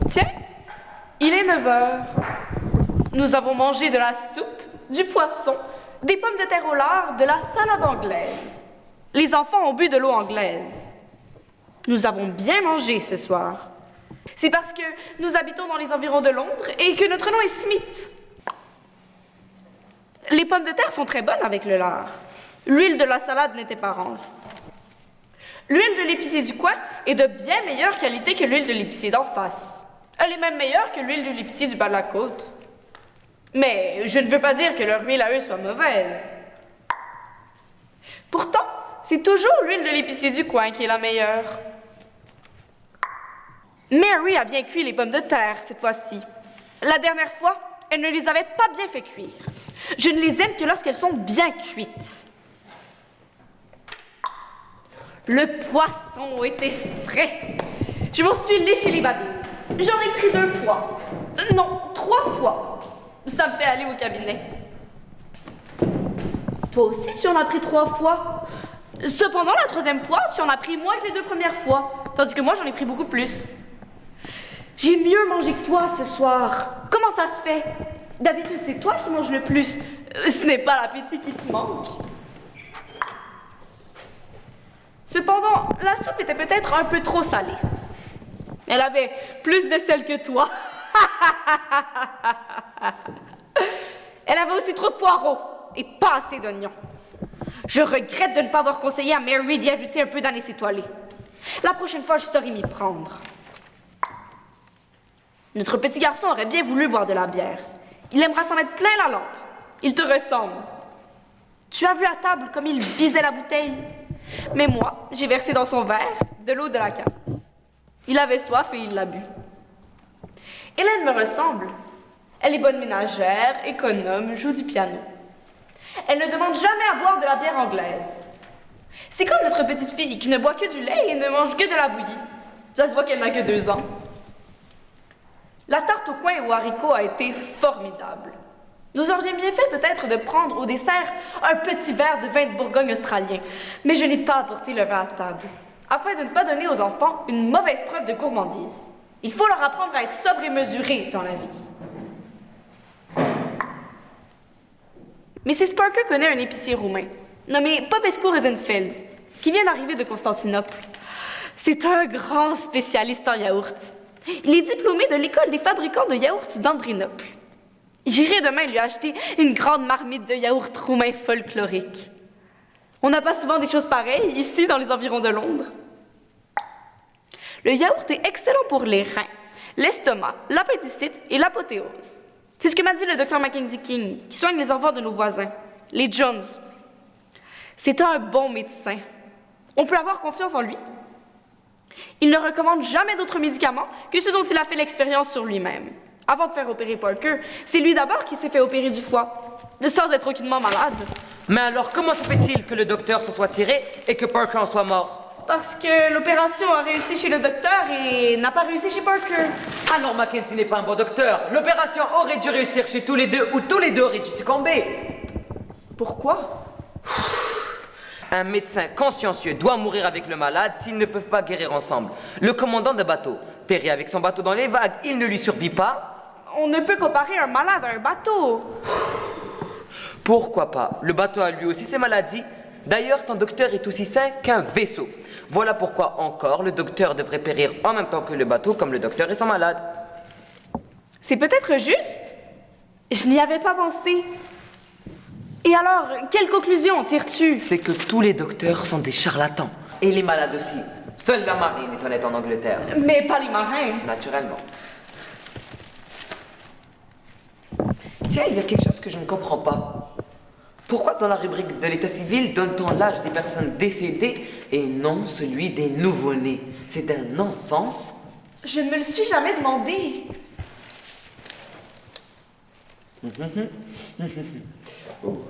Tiens, il est 9 heures. Nous avons mangé de la soupe, du poisson, des pommes de terre au lard, de la salade anglaise. Les enfants ont bu de l'eau anglaise. Nous avons bien mangé ce soir. C'est parce que nous habitons dans les environs de Londres et que notre nom est Smith. Les pommes de terre sont très bonnes avec le lard. L'huile de la salade n'était pas rance. L'huile de l'épicier du coin est de bien meilleure qualité que l'huile de l'épicier d'en face. Elle est même meilleure que l'huile de l'épicier du bas de la côte. Mais je ne veux pas dire que leur huile à eux soit mauvaise. Pourtant, c'est toujours l'huile de l'épicier du coin qui est la meilleure. Mary a bien cuit les pommes de terre cette fois-ci. La dernière fois, elle ne les avait pas bien fait cuire. Je ne les aime que lorsqu'elles sont bien cuites. Le poisson était frais. Je m'en suis léché les babines. J'en ai pris 2 fois. Non, 3 fois. Ça me fait aller au cabinet. Toi aussi, tu en as pris 3 fois. Cependant, la 3e fois, tu en as pris moins que les 2 premières fois. Tandis que moi, j'en ai pris beaucoup plus. J'ai mieux mangé que toi ce soir. Comment ça se fait? D'habitude, c'est toi qui manges le plus. Ce n'est pas l'appétit qui te manque. Cependant, la soupe était peut-être un peu trop salée. Elle avait plus de sel que toi. Elle avait aussi trop de poireaux et pas assez d'oignons. Je regrette de ne pas avoir conseillé à Mary d'y ajouter un peu d'anis étoilé. La prochaine fois, je saurai m'y prendre. Notre petit garçon aurait bien voulu boire de la bière. Il aimera s'en mettre plein la lampe. Il te ressemble. Tu as vu à table comme il visait la bouteille? Mais moi, j'ai versé dans son verre de l'eau de la cave. Il avait soif et il l'a bu. Hélène me ressemble. Elle est bonne ménagère, économe, joue du piano. Elle ne demande jamais à boire de la bière anglaise. C'est comme notre petite fille qui ne boit que du lait et ne mange que de la bouillie. Ça se voit qu'elle n'a que 2 ans. La tarte au coin et aux haricots a été formidable. Nous aurions bien fait peut-être de prendre au dessert un petit verre de vin de Bourgogne australien, mais je n'ai pas apporté le vin à table, afin de ne pas donner aux enfants une mauvaise preuve de gourmandise. Il faut leur apprendre à être sobre et mesuré dans la vie. Mrs. Parker connaît un épicier roumain, nommé Popescu Rosenfeld, qui vient d'arriver de Constantinople. C'est un grand spécialiste en yaourt. Il est diplômé de l'école des fabricants de yaourt d'Andrinople. J'irai demain lui acheter une grande marmite de yaourt roumain folklorique. On n'a pas souvent des choses pareilles ici dans les environs de Londres. Le yaourt est excellent pour les reins, l'estomac, l'appendicite et l'apothéose. C'est ce que m'a dit le docteur Mackenzie King, qui soigne les enfants de nos voisins, les Jones. C'est un bon médecin. On peut avoir confiance en lui. Il ne recommande jamais d'autres médicaments que ceux dont il a fait l'expérience sur lui-même. Avant de faire opérer Parker, c'est lui d'abord qui s'est fait opérer du foie, sans être aucunement malade. Mais alors, comment se fait-il que le docteur se soit tiré et que Parker en soit mort? Parce que l'opération a réussi chez le docteur et n'a pas réussi chez Parker. Alors Mackenzie n'est pas un bon docteur. L'opération aurait dû réussir chez tous les deux ou tous les deux auraient dû succomber. Pourquoi? Un médecin consciencieux doit mourir avec le malade s'ils ne peuvent pas guérir ensemble. Le commandant de bateau périt avec son bateau dans les vagues. Il ne lui survit pas. On ne peut comparer un malade à un bateau. Pourquoi pas? Le bateau a lui aussi ses maladies. D'ailleurs, ton docteur est aussi sain qu'un vaisseau. Voilà pourquoi encore le docteur devrait périr en même temps que le bateau, comme le docteur et son malade. C'est peut-être juste. Je n'y avais pas pensé. Et alors, quelle conclusion tires-tu? C'est que tous les docteurs sont des charlatans. Et les malades aussi. Seule la marine est honnête en Angleterre. Mais pas les marins. Naturellement. Tiens, il y a quelque chose que je ne comprends pas. Pourquoi dans la rubrique de l'état civil donne-t-on l'âge des personnes décédées et non celui des nouveau-nés? C'est d'un non-sens. Je ne me le suis jamais demandé. Oh.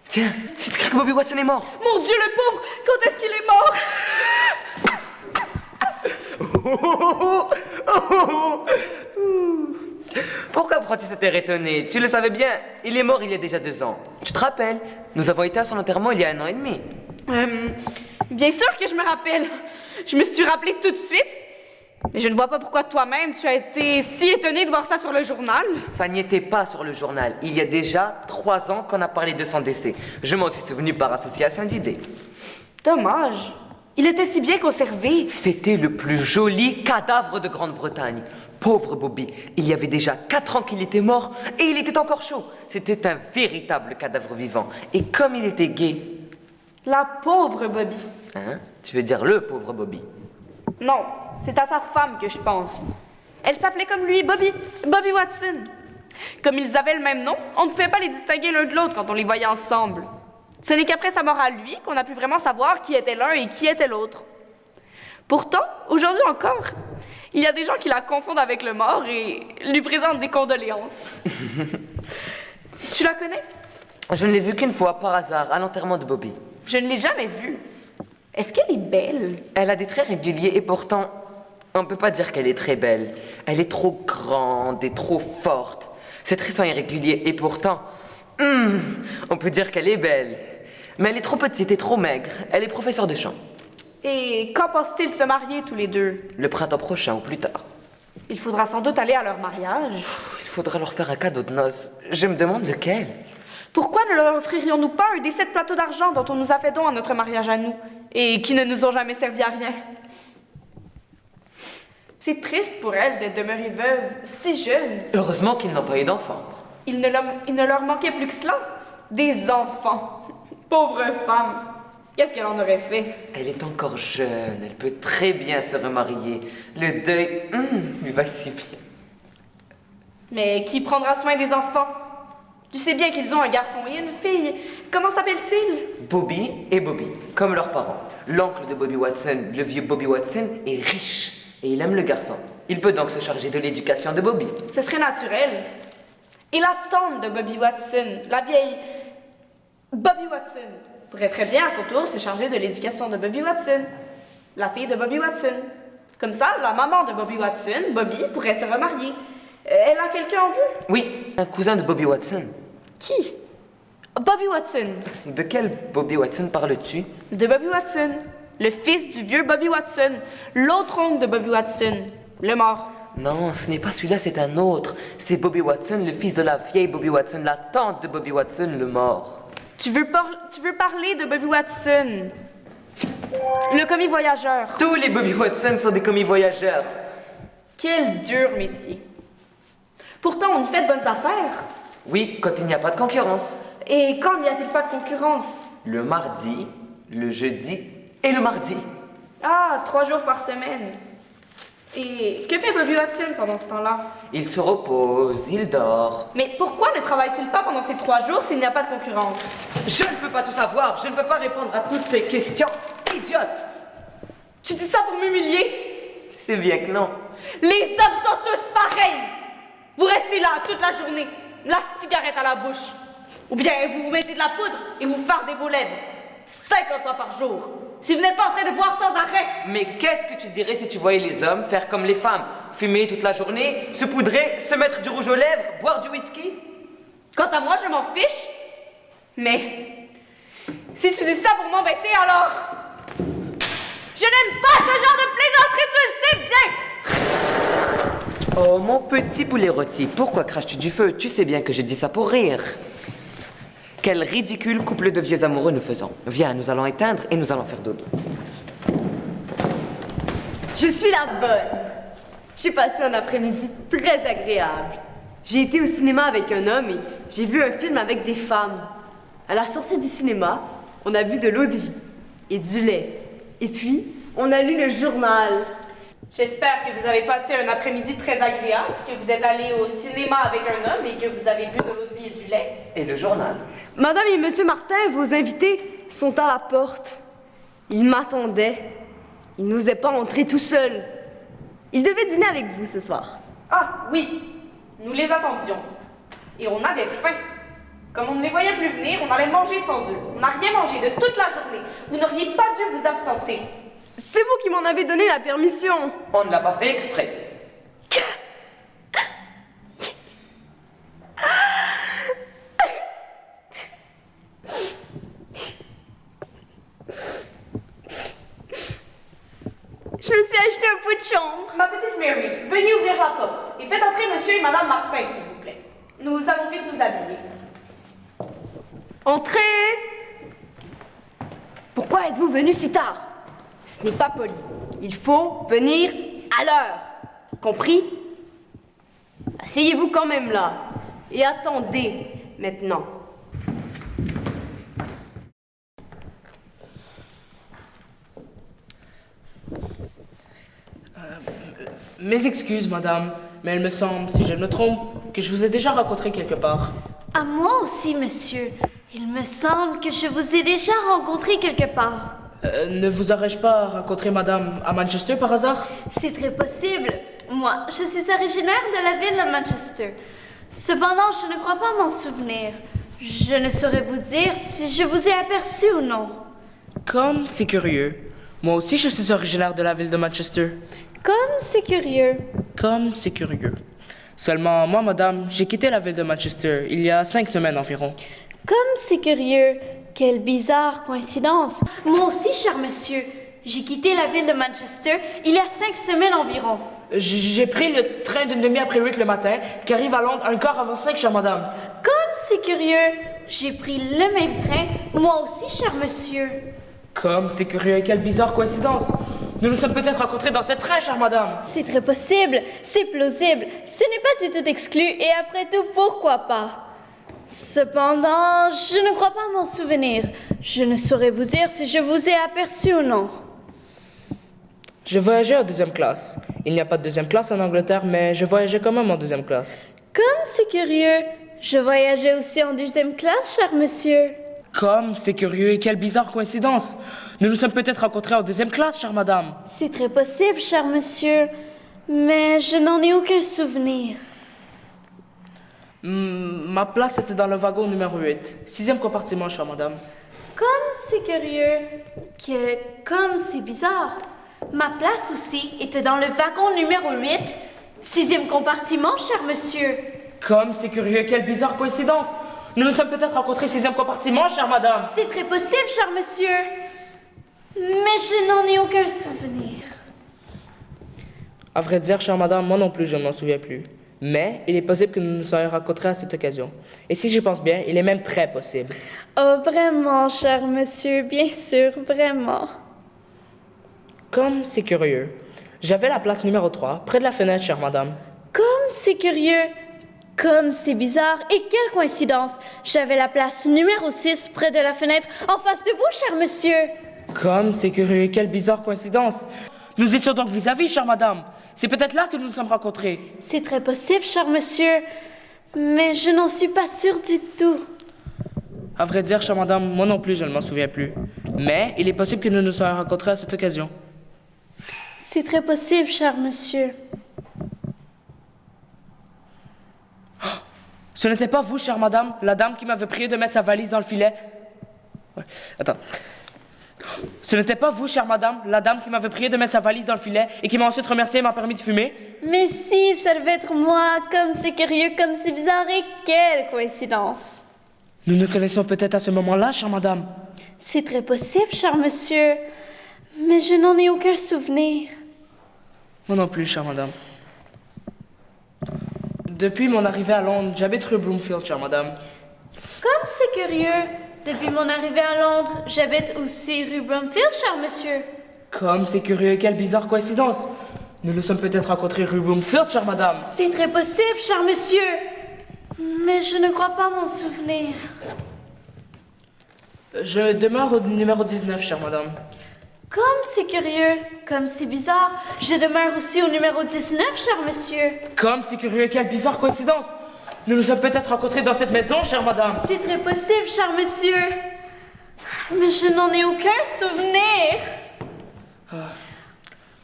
Tiens, c'est écrit que Bobby Watson est mort. Mon Dieu, le pauvre! Quand est-ce qu'il est mort? Pourquoi prends-tu cet air étonné? Tu le savais bien, il est mort il y a déjà 2 ans. Tu te rappelles? Nous avons été à son enterrement il y a 1 an et demi. Bien sûr que je me rappelle. Je me suis rappelé tout de suite. Mais je ne vois pas pourquoi toi-même tu as été si étonné de voir ça sur le journal. Ça n'y était pas sur le journal. Il y a déjà 3 ans qu'on a parlé de son décès. Je m'en suis souvenu par association d'idées. Dommage. Il était si bien conservé. C'était le plus joli cadavre de Grande-Bretagne. Pauvre Bobby, il y avait déjà 4 ans qu'il était mort et il était encore chaud. C'était un véritable cadavre vivant. Et comme il était gai... La pauvre Bobby. Hein? Tu veux dire le pauvre Bobby? Non, c'est à sa femme que je pense. Elle s'appelait comme lui, Bobby Watson. Comme ils avaient le même nom, on ne pouvait pas les distinguer l'un de l'autre quand on les voyait ensemble. Ce n'est qu'après sa mort à lui qu'on a pu vraiment savoir qui était l'un et qui était l'autre. Pourtant, aujourd'hui encore, il y a des gens qui la confondent avec le mort et lui présentent des condoléances. Tu la connais? Je ne l'ai vue qu'une fois, par hasard, à l'enterrement de Bobby. Je ne l'ai jamais vue. Est-ce qu'elle est belle? Elle a des traits réguliers et pourtant, on ne peut pas dire qu'elle est très belle. Elle est trop grande et trop forte. Ses traits sont irréguliers et pourtant, on peut dire qu'elle est belle. Mais elle est trop petite et trop maigre. Elle est professeure de chant. Et quand pensent-ils se marier tous les deux? Le printemps prochain ou plus tard. Il faudra sans doute aller à leur mariage. Il faudra leur faire un cadeau de noces. Je me demande lequel. Pourquoi ne leur offririons-nous pas un des 7 plateaux d'argent dont on nous a fait don à notre mariage à nous et qui ne nous ont jamais servi à rien? C'est triste pour elles d'être demeurées veuves si jeunes. Heureusement qu'ils n'ont pas eu d'enfants. Il ne leur manquait plus que cela. Des enfants. Pauvre femme. Qu'est-ce qu'elle en aurait fait? Elle est encore jeune. Elle peut très bien se remarier. Le deuil lui va si bien. Mais qui prendra soin des enfants? Tu sais bien qu'ils ont un garçon et une fille. Comment s'appelle-t-il? Bobby et Bobby, comme leurs parents. L'oncle de Bobby Watson, le vieux Bobby Watson, est riche et il aime le garçon. Il peut donc se charger de l'éducation de Bobby. Ce serait naturel. Et la tante de Bobby Watson, la vieille Bobby Watson, pourrait très bien à son tour se charger de l'éducation de Bobby Watson, la fille de Bobby Watson. Comme ça, la maman de Bobby Watson, Bobby, pourrait se remarier. Elle a quelqu'un en vue? Oui, un cousin de Bobby Watson. Qui? Bobby Watson. De quel Bobby Watson parles-tu? De Bobby Watson. Le fils du vieux Bobby Watson. L'autre oncle de Bobby Watson. Le mort. Non, ce n'est pas celui-là, c'est un autre. C'est Bobby Watson, le fils de la vieille Bobby Watson, la tante de Bobby Watson, le mort. Tu veux parler de Bobby Watson? Le commis voyageur. Tous les Bobby Watson sont des commis voyageurs. Quel dur métier. Pourtant, on y fait de bonnes affaires. Oui, quand il n'y a pas de concurrence. Et quand n'y a-t-il pas de concurrence? Le mardi, le jeudi et le mardi. Ah, 3 jours par semaine. Et que fait Bobby Watson pendant ce temps-là? Il se repose, il dort. Mais pourquoi ne travaille-t-il pas pendant ces 3 jours s'il n'y a pas de concurrence? Je ne peux pas tout savoir, je ne peux pas répondre à toutes tes questions, idiote. Tu dis ça pour m'humilier? Tu sais bien que non. Les hommes sont tous pareils! Vous restez là toute la journée, la cigarette à la bouche. Ou bien vous vous mettez de la poudre et vous fardez vos lèvres. 50 fois par jour. Si vous n'êtes pas en train de boire sans arrêt. Mais qu'est-ce que tu dirais si tu voyais les hommes faire comme les femmes? Fumer toute la journée, se poudrer, se mettre du rouge aux lèvres, boire du whisky? Quant à moi, je m'en fiche. Mais si tu dis ça pour m'embêter, alors... Je n'aime pas ce genre de plaisanterie, tu le sais bien! Oh, mon petit poulet rôti, pourquoi craches-tu du feu? Tu sais bien que je dis ça pour rire. Quel ridicule couple de vieux amoureux nous faisons. Viens, nous allons éteindre et nous allons faire dodo. Je suis la bonne. J'ai passé un après-midi très agréable. J'ai été au cinéma avec un homme et j'ai vu un film avec des femmes. À la sortie du cinéma, on a bu de l'eau de vie et du lait. Et puis, on a lu le journal. J'espère que vous avez passé un après-midi très agréable, que vous êtes allé au cinéma avec un homme et que vous avez bu de l'eau de vie et du lait. Et le journal. Madame et Monsieur Martin, vos invités sont à la porte. Ils m'attendaient. Ils n'osaient pas entrer tout seuls. Ils devaient dîner avec vous ce soir. Ah, oui, nous les attendions. Et on avait faim. Comme on ne les voyait plus venir, on allait manger sans eux. On n'a rien mangé de toute la journée. Vous n'auriez pas dû vous absenter. C'est vous qui m'en avez donné la permission. On ne l'a pas fait exprès. Je me suis acheté un pot de chambre. Ma petite Mary, veuillez ouvrir la porte et faites entrer monsieur et madame Martin, s'il vous plaît. Nous allons vite nous habiller. Entrez! Pourquoi êtes-vous venu si tard? Ce n'est pas poli. Il faut venir à l'heure. Compris? Asseyez-vous quand même là. Et attendez maintenant. Mes excuses, madame, mais il me semble, si je ne me trompe, que je vous ai déjà rencontré quelque part. À moi aussi, monsieur. Il me semble que je vous ai déjà rencontré quelque part. Ne vous aurais-je pas rencontré madame à Manchester par hasard? C'est très possible. Moi, je suis originaire de la ville de Manchester. Cependant, je ne crois pas m'en souvenir. Je ne saurais vous dire si je vous ai aperçu ou non. Comme c'est curieux. Moi aussi, je suis originaire de la ville de Manchester. Comme c'est curieux. Comme c'est curieux. Seulement, moi, madame, j'ai quitté la ville de Manchester il y a 5 semaines environ. Comme c'est curieux. Quelle bizarre coïncidence. Moi aussi, cher monsieur. J'ai quitté la ville de Manchester il y a 5 semaines environ. J'ai pris le train d'une demi après 8 le matin, qui arrive à Londres un quart avant 5, chère madame. Comme c'est curieux. J'ai pris le même train, moi aussi, cher monsieur. Comme c'est curieux et quelle bizarre coïncidence. Nous nous sommes peut-être rencontrés dans ce train, chère madame. C'est très possible, c'est plausible, ce n'est pas du tout exclu, et après tout, pourquoi pas? Cependant, je ne crois pas m'en souvenir. Je ne saurais vous dire si je vous ai aperçu ou non. Je voyageais en 2e classe. Il n'y a pas de 2e classe en Angleterre, mais je voyageais quand même en 2e classe. Comme c'est curieux. Je voyageais aussi en 2e classe, cher monsieur. Comme c'est curieux et quelle bizarre coïncidence. Nous nous sommes peut-être rencontrés en 2e classe, chère madame. C'est très possible, cher monsieur, mais je n'en ai aucun souvenir. Ma place était dans le wagon numéro 8, 6e compartiment, chère madame. Comme c'est curieux, comme c'est bizarre. Ma place aussi était dans le wagon numéro 8, 6e compartiment, cher monsieur. Comme c'est curieux et quelle bizarre coïncidence. Nous nous sommes peut-être rencontrés 6e compartiment, chère madame. C'est très possible, cher monsieur, mais je n'en ai aucun souvenir. À vrai dire, chère madame, moi non plus, je ne m'en souviens plus. Mais il est possible que nous nous soyons rencontrés à cette occasion. Et si j'y pense bien, il est même très possible. Oh, vraiment, cher monsieur, bien sûr, vraiment. Comme c'est curieux. J'avais la place numéro 3, près de la fenêtre, chère madame. Comme c'est curieux, comme c'est bizarre, et quelle coïncidence. J'avais la place numéro 6, près de la fenêtre, en face de vous, cher monsieur. Comme c'est curieux et quelle bizarre coïncidence. Nous étions donc vis-à-vis, chère madame. C'est peut-être là que nous nous sommes rencontrés. C'est très possible, cher monsieur, mais je n'en suis pas sûre du tout. À vrai dire, chère madame, moi non plus, je ne m'en souviens plus. Mais il est possible que nous nous soyons rencontrés à cette occasion. C'est très possible, cher monsieur. Ce n'était pas vous, chère madame, la dame qui m'avait prié de mettre sa valise dans le filet. Ouais, attends. Ce n'était pas vous, chère madame, la dame qui m'avait prié de mettre sa valise dans le filet et qui m'a ensuite remercié et m'a permis de fumer? Mais si, ça devait être moi, comme c'est curieux, comme c'est bizarre, et quelle coïncidence. Nous nous connaissions peut-être à ce moment-là, chère madame. C'est très possible, cher monsieur, mais je n'en ai aucun souvenir. Moi non plus, chère madame. Depuis mon arrivée à Londres, j'habite rue Bloomfield, chère madame. Comme c'est curieux. Depuis mon arrivée à Londres, j'habite aussi rue Bromfield, cher monsieur. Comme c'est curieux et quelle bizarre coïncidence. Nous nous sommes peut-être rencontrés rue Bloomfield, chère madame. C'est très possible, cher monsieur, mais je ne crois pas m'en souvenir. Je demeure au numéro 19, chère madame. Comme c'est curieux, comme c'est bizarre, je demeure aussi au numéro 19, cher monsieur. Comme c'est curieux et quelle bizarre coïncidence. Nous nous sommes peut-être rencontrés dans cette maison, chère madame. C'est très possible, cher monsieur, mais je n'en ai aucun souvenir.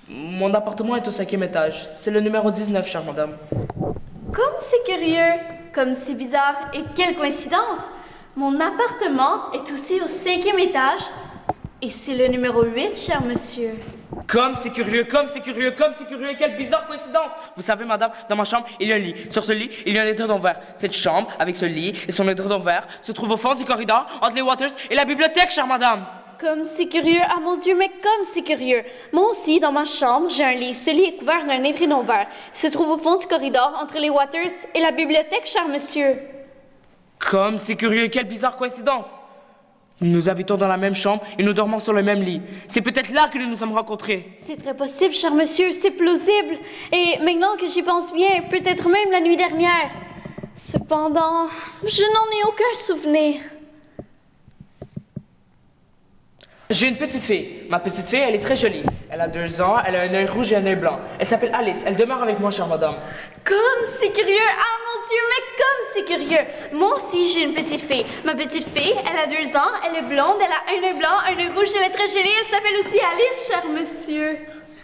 Mon appartement est au 5e étage. C'est le numéro 19, chère madame. Comme c'est curieux, comme c'est bizarre, et quelle coïncidence. Mon appartement est aussi au 5e étage, et c'est le numéro 8, cher monsieur. Comme c'est curieux, comme c'est curieux, comme c'est curieux, quelle bizarre coïncidence! Vous savez, madame, dans ma chambre, il y a un lit. Sur ce lit, il y a un édredon vert. Cette chambre, avec ce lit et son édredon vert, se trouve au fond du corridor, entre les Waters et la bibliothèque, chère madame. Comme c'est curieux, ah mon Dieu, mais comme c'est curieux. Moi aussi, dans ma chambre, j'ai un lit. Ce lit est couvert d'un étrinon vert. Il se trouve au fond du corridor, entre les Waters et la bibliothèque, cher monsieur. Comme c'est curieux, quelle bizarre coïncidence. Nous habitons dans la même chambre et nous dormons sur le même lit. C'est peut-être là que nous nous sommes rencontrés. C'est très possible, cher monsieur, c'est plausible. Et maintenant que j'y pense bien, peut-être même la nuit dernière. Cependant, je n'en ai aucun souvenir. J'ai une petite fille. Ma petite fille, elle est très jolie. Elle a 2 ans, elle a un œil rouge et un œil blanc. Elle s'appelle Alice. Elle demeure avec moi, chère madame. Comme c'est curieux! Ah mon Dieu, mais comme c'est curieux! Moi aussi, j'ai une petite fille. Ma petite fille, elle a 2 ans, elle est blonde, elle a un œil blanc, un œil rouge, elle est très jolie. Elle s'appelle aussi Alice, cher monsieur.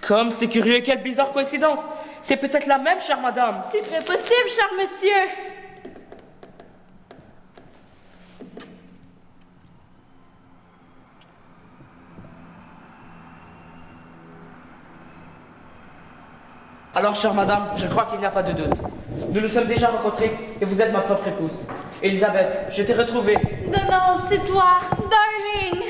Comme c'est curieux, quelle bizarre coïncidence. C'est peut-être la même, chère madame. C'est très possible, cher monsieur. Alors, chère madame, je crois qu'il n'y a pas de doute. Nous nous sommes déjà rencontrés et vous êtes ma propre épouse. Elisabeth, je t'ai retrouvée. Non, c'est toi, darling.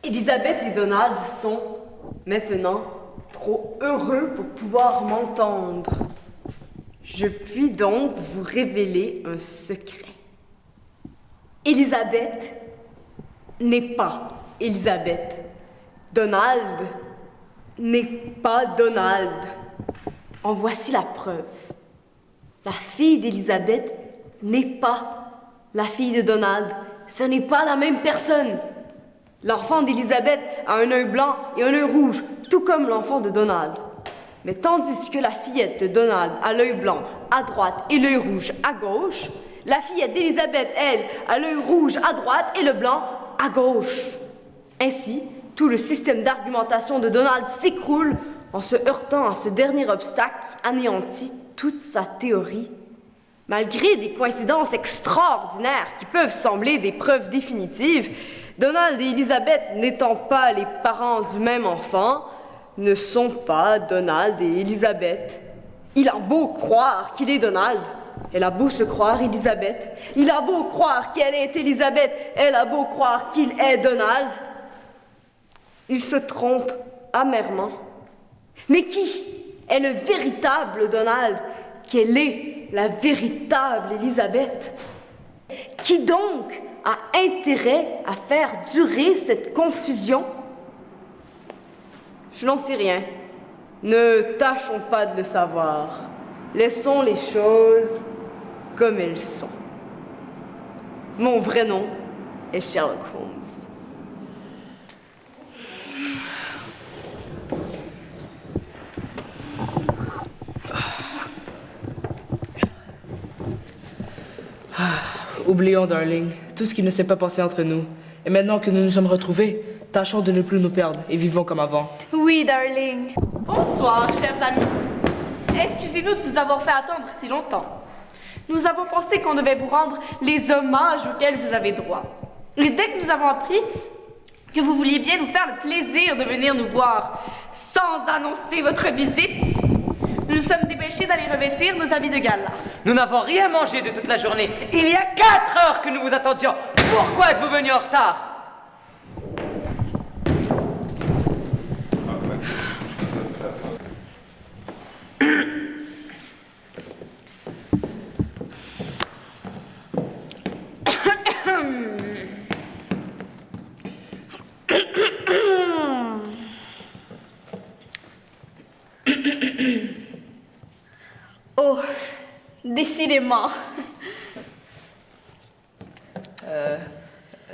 Elisabeth et Donald sont maintenant trop heureux pour pouvoir m'entendre. Je puis donc vous révéler un secret. Elisabeth n'est pas Elisabeth. Donald n'est pas Donald. En voici la preuve. La fille d'Elisabeth n'est pas la fille de Donald. Ce n'est pas la même personne. L'enfant d'Elisabeth a un œil blanc et un œil rouge, tout comme l'enfant de Donald. Mais tandis que la fillette de Donald a l'œil blanc à droite et l'œil rouge à gauche, la fillette d'Elisabeth, elle, a l'œil rouge à droite et le blanc à gauche. Ainsi, tout le système d'argumentation de Donald s'écroule en se heurtant à ce dernier obstacle qui anéantit toute sa théorie. Malgré des coïncidences extraordinaires qui peuvent sembler des preuves définitives, Donald et Elisabeth, n'étant pas les parents du même enfant, ne sont pas Donald et Elisabeth. Il a beau croire qu'il est Donald, elle a beau se croire Elisabeth. Il a beau croire qu'elle est Elisabeth, elle a beau croire qu'il est Donald. Il se trompe amèrement. Mais qui est le véritable Donald? Quelle est la véritable Elisabeth? Qui donc a intérêt à faire durer cette confusion? Je n'en sais rien. Ne tâchons pas de le savoir. Laissons les choses comme elles sont. Mon vrai nom est Sherlock Holmes. Oublions, darling, tout ce qui ne s'est pas passé entre nous. Et maintenant que nous nous sommes retrouvés, tâchons de ne plus nous perdre et vivons comme avant. Oui, darling. Bonsoir, chers amis. Excusez-nous de vous avoir fait attendre si longtemps. Nous avons pensé qu'on devait vous rendre les hommages auxquels vous avez droit. Et dès que nous avons appris que vous vouliez bien nous faire le plaisir de venir nous voir sans annoncer votre visite, nous nous sommes dépêchés d'aller revêtir nos habits de gala. Nous n'avons rien mangé de toute la journée. Il y a 4 heures que nous vous attendions. Pourquoi êtes-vous venu en retard? Oh, décidément.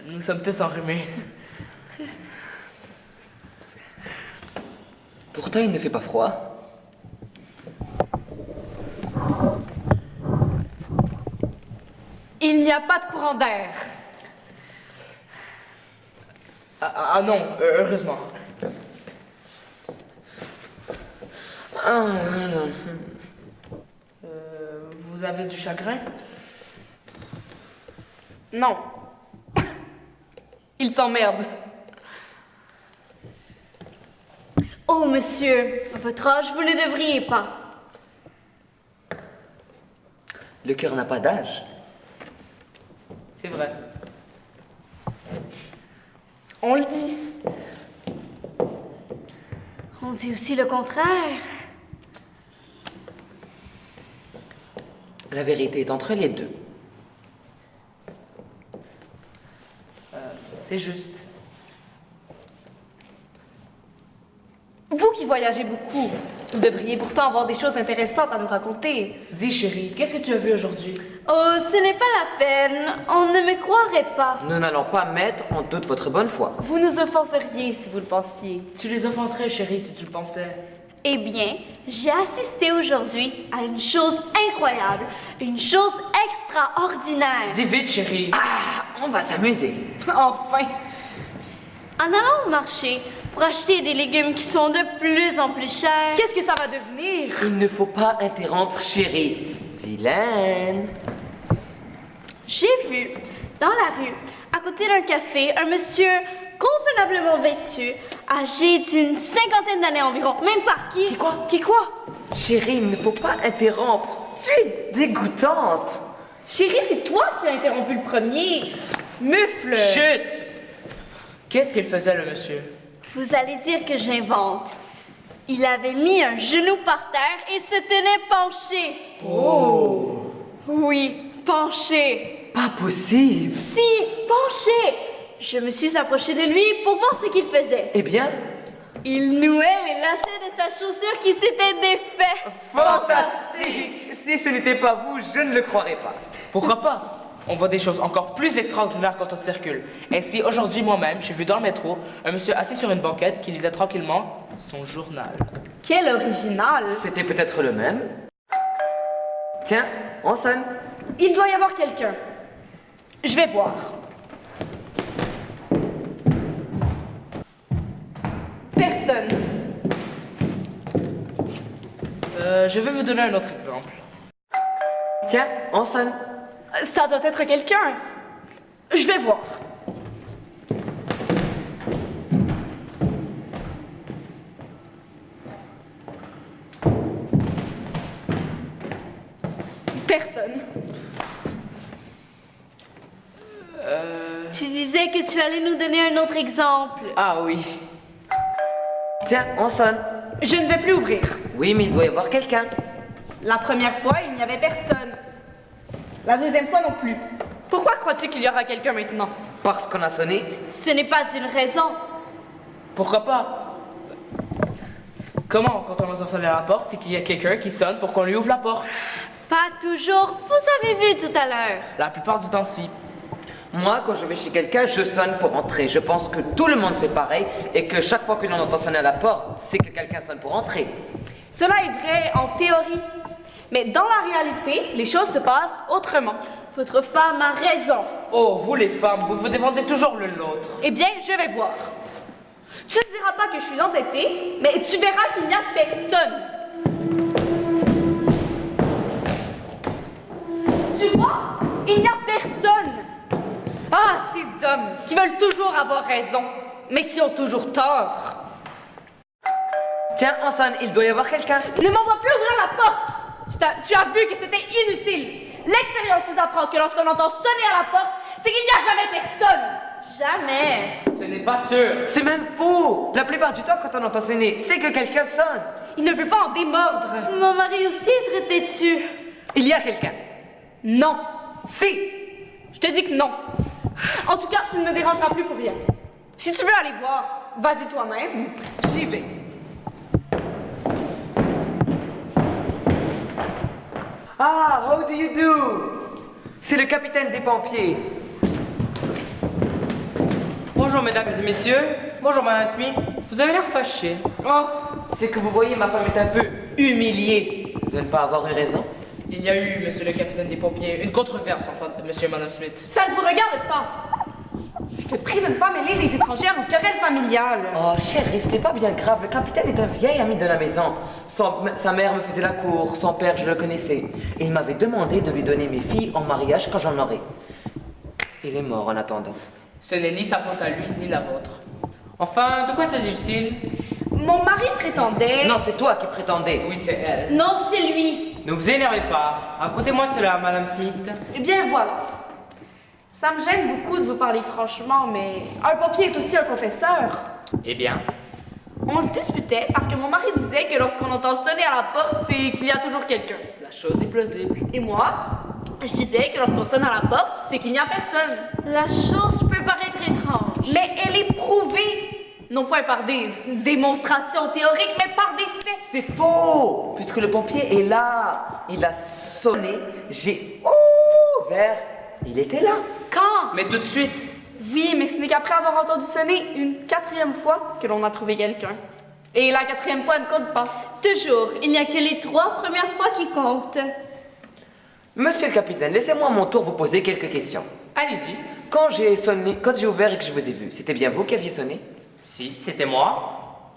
Nous sommes tous enrhumés. Pourtant, il ne fait pas froid. Il n'y a pas de courant d'air. Ah non, heureusement. Ah, non, non. Vous avez du chagrin? Non. Il s'emmerde. Oh, monsieur, à votre âge, vous ne devriez pas. Le cœur n'a pas d'âge. C'est vrai. On le dit. On dit aussi le contraire. La vérité est entre les deux. C'est juste. Vous qui voyagez beaucoup, vous devriez pourtant avoir des choses intéressantes à nous raconter. Dis, chérie, qu'est-ce que tu as vu aujourd'hui? Oh, ce n'est pas la peine. On ne me croirait pas. Nous n'allons pas mettre en doute votre bonne foi. Vous nous offenseriez si vous le pensiez. Tu les offenserais, chérie, si tu le pensais. Eh bien, j'ai assisté aujourd'hui à une chose incroyable, une chose extraordinaire. Dis vite, chérie. Ah, on va s'amuser. Enfin! En allant au marché pour acheter des légumes qui sont de plus en plus chers, Qu'est-ce que ça va devenir? Il ne faut pas interrompre, chérie. Vilaine. j'ai vu dans la rue, à côté d'un café, un monsieur convenablement vêtu, âgé d'une 50aine d'années environ, même pas. Qui quoi? Qui quoi? Chérie, il ne faut pas interrompre. Tu es dégoûtante. Chérie, c'est toi qui as interrompu le premier. Mufle! Chut! Qu'est-ce qu'il faisait, le monsieur? Vous allez dire que j'invente. Il avait mis un genou par terre et se tenait penché. Oh! Oui, penché. Pas possible. Si, penché. Je me suis approchée de lui pour voir ce qu'il faisait. Eh bien, Il nouait les lacets de sa chaussure qui s'était défait. fantastique. Si ce n'était pas vous, je ne le croirais pas. Pourquoi pas? On voit des choses encore plus extraordinaires quand on circule. Ainsi, aujourd'hui, moi-même, j'ai vu dans le métro un monsieur assis sur une banquette qui lisait tranquillement son journal. Quel original! C'était peut-être le même. Tiens, on sonne. Il doit y avoir quelqu'un. Je vais voir. Personne. Je vais vous donner un autre exemple. Tiens, on sonne. Ça doit être quelqu'un. Je vais voir. Personne. Tu disais que tu allais nous donner un autre exemple. Ah oui. Tiens, on sonne. Je ne vais plus ouvrir. Oui, mais il doit y avoir quelqu'un. La première fois, il n'y avait personne. La deuxième fois non plus. Pourquoi crois-tu qu'il y aura quelqu'un maintenant? Parce qu'on a sonné. Ce n'est pas une raison. Pourquoi pas? Comment, quand on entend sonner à la porte, c'est qu'il y a quelqu'un qui sonne pour qu'on lui ouvre la porte? Pas toujours. Vous avez vu tout à l'heure. La plupart du temps, si. Moi, quand je vais chez quelqu'un, je sonne pour entrer. Je pense que tout le monde fait pareil et que chaque fois que l'on entend sonner à la porte, c'est que quelqu'un sonne pour entrer. Cela est vrai en théorie. Mais dans la réalité, les choses se passent autrement. Votre femme a raison. Oh, vous les femmes, vous vous défendez toujours l'une l'autre. Eh bien, je vais voir. Tu ne diras pas que je suis entêtée, mais tu verras qu'il n'y a personne. Tu vois? Il n'y a personne. Ah, ces hommes qui veulent toujours avoir raison, mais qui ont toujours tort. Tiens, on sonne. Il doit y avoir quelqu'un. Ne m'envoie plus ouvrir la porte. Tu as vu que c'était inutile. L'expérience nous apprend que lorsqu'on entend sonner à la porte, c'est qu'il n'y a jamais personne. Jamais. Ce n'est pas sûr. C'est même faux. La plupart du temps, quand on entend sonner, c'est que quelqu'un sonne. Il ne veut pas en démordre. Mon mari aussi est très têtu. Il y a quelqu'un. Non. Si. Je te dis que non. En tout cas, tu ne me dérangeras plus pour rien. Si tu veux aller voir, vas-y toi-même. J'y vais. Ah, how do you do? C'est le capitaine des pompiers. Bonjour mesdames et messieurs, bonjour madame Smith, vous avez l'air fâché. Oh, c'est que vous voyez, ma femme est un peu humiliée de ne pas avoir eu raison. Il y a eu, monsieur le capitaine des pompiers, une controverse entre monsieur et madame Smith. Ça ne vous regarde pas. Je te prie de ne pas mêler les étrangères aux querelles familiales. Oh, chérie, ce n'est pas bien grave. Le capitaine est un vieil ami de la maison. Sa mère me faisait la cour, son père, je le connaissais. Il m'avait demandé de lui donner mes filles en mariage quand j'en aurai. Il est mort en attendant. Ce n'est ni sa faute à lui, ni la vôtre. Enfin, de quoi s'agit-il? Mon mari prétendait... Non, c'est toi qui prétendais. Oui, c'est elle. Non, c'est lui. Ne vous énervez pas. Racontez-moi cela, Madame Smith. Eh bien, voilà. Ça me gêne beaucoup de vous parler franchement, mais un pompier est aussi un confesseur. Eh bien, On se disputait parce que mon mari disait que lorsqu'on entend sonner à la porte, c'est qu'il y a toujours quelqu'un. La chose est plausible. Et moi, je disais que lorsqu'on sonne à la porte, c'est qu'il n'y a personne. La chose peut paraître étrange. Mais elle est prouvée, non pas par des démonstrations théoriques, mais par des faits. C'est faux, puisque le pompier est là. Il a sonné, j'ai ouvert, il était là. Quand? Mais tout de suite. Oui, mais ce n'est qu'après avoir entendu sonner une 4e fois que l'on a trouvé quelqu'un. Et la 4e fois ne compte pas. Toujours, il n'y a que les 3 premières fois qui comptent. Monsieur le capitaine, laissez-moi à mon tour vous poser quelques questions. allez-y. Quand j'ai ouvert et que je vous ai vu, c'était bien vous qui aviez sonné? Si, c'était moi.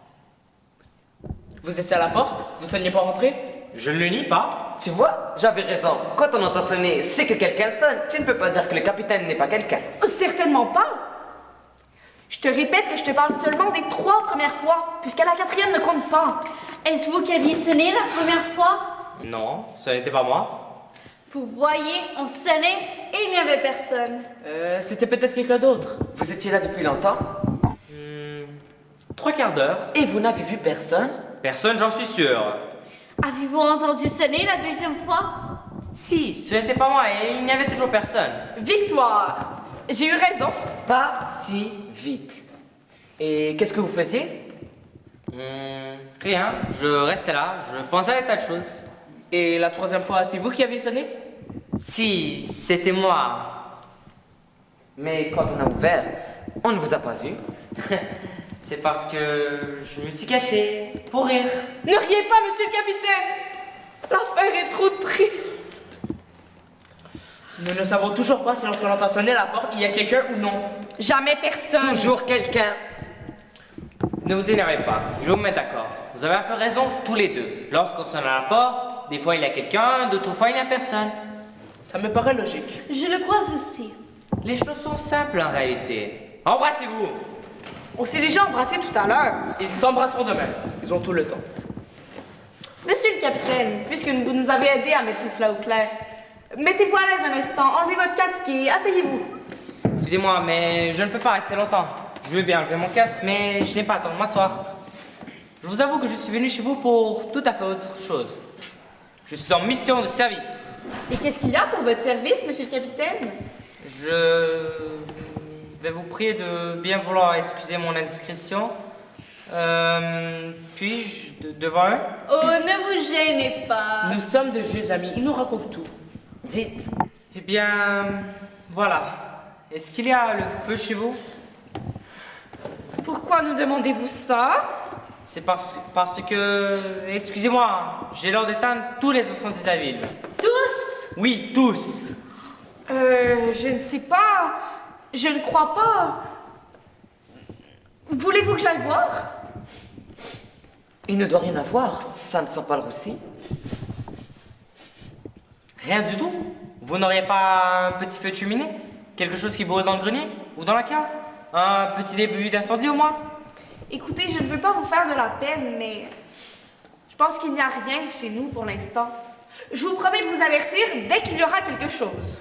Vous étiez à la porte? Vous sonniez pas rentrer? Je ne le nie pas. Tu vois, j'avais raison. Quand on entend sonner, c'est que quelqu'un sonne. Tu ne peux pas dire que le capitaine n'est pas quelqu'un. Certainement pas. Je te répète que je te parle seulement des 3 premières fois, puisqu'à la 4e ne compte pas. Est-ce vous qui aviez sonné la première fois? Non, ce n'était pas moi. Vous voyez, on sonnait et il n'y avait personne. C'était peut-être quelqu'un d'autre. Vous étiez là depuis longtemps 3 quarts d'heure. et vous n'avez vu personne? Personne, j'en suis sûr. Avez-vous entendu sonner la 2e fois? Si, ce n'était pas moi et il n'y avait toujours personne. Victoire! J'ai eu raison. Pas si vite. Et qu'est-ce que vous faisiez? Rien, je restais là, je pensais à des tas de choses. Et la 3e fois, c'est vous qui aviez sonné? Si, c'était moi. Mais quand on a ouvert, on ne vous a pas vu. C'est parce que je me suis caché pour rire. Ne riez pas, monsieur le capitaine. L'affaire est trop triste. Nous ne savons toujours pas si lorsqu'on entend sonner à la porte, il y a quelqu'un ou non. Jamais personne. Toujours quelqu'un. Ne vous énervez pas, je vais vous mettre d'accord. Vous avez un peu raison tous les deux. Lorsqu'on sonne à la porte, des fois il y a quelqu'un, d'autres fois il n'y a personne. Ça me paraît logique. Je le crois aussi. Les choses sont simples en réalité. Embrassez-vous. On s'est déjà embrassé tout à l'heure. Ils s'embrasseront demain. Ils ont tout le temps. Monsieur le capitaine, puisque vous nous avez aidé à mettre tout cela au clair, mettez-vous à l'aise un instant, enlevez votre casque et asseyez-vous. Excusez-moi, mais je ne peux pas rester longtemps. Je veux bien enlever mon casque, mais je n'ai pas le temps de m'asseoir. Je vous avoue que je suis venu chez vous pour tout à fait autre chose. Je suis en mission de service. Et qu'est-ce qu'il y a pour votre service, monsieur le capitaine? Je vais vous prier de bien vouloir excuser mon indiscrétion. Puis-je, devant eux? Oh, ne vous gênez pas. Nous sommes de vieux amis. Ils nous racontent tout. Dites. Eh bien, voilà. Est-ce qu'il y a le feu chez vous? Pourquoi nous demandez-vous ça? C'est parce que, excusez-moi, j'ai l'ordre d'éteindre tous les incendies de la ville. Tous? Oui, tous. Je ne sais pas. Je ne crois pas. Voulez-vous que j'aille voir? Il ne doit rien avoir, ça ne sent pas le roussi. Rien du tout. Vous n'auriez pas un petit feu de cheminée? Quelque chose qui brûle dans le grenier? Ou dans la cave? Un petit début d'incendie au moins? Écoutez, je ne veux pas vous faire de la peine, mais je pense qu'il n'y a rien chez nous pour l'instant. Je vous promets de vous avertir dès qu'il y aura quelque chose.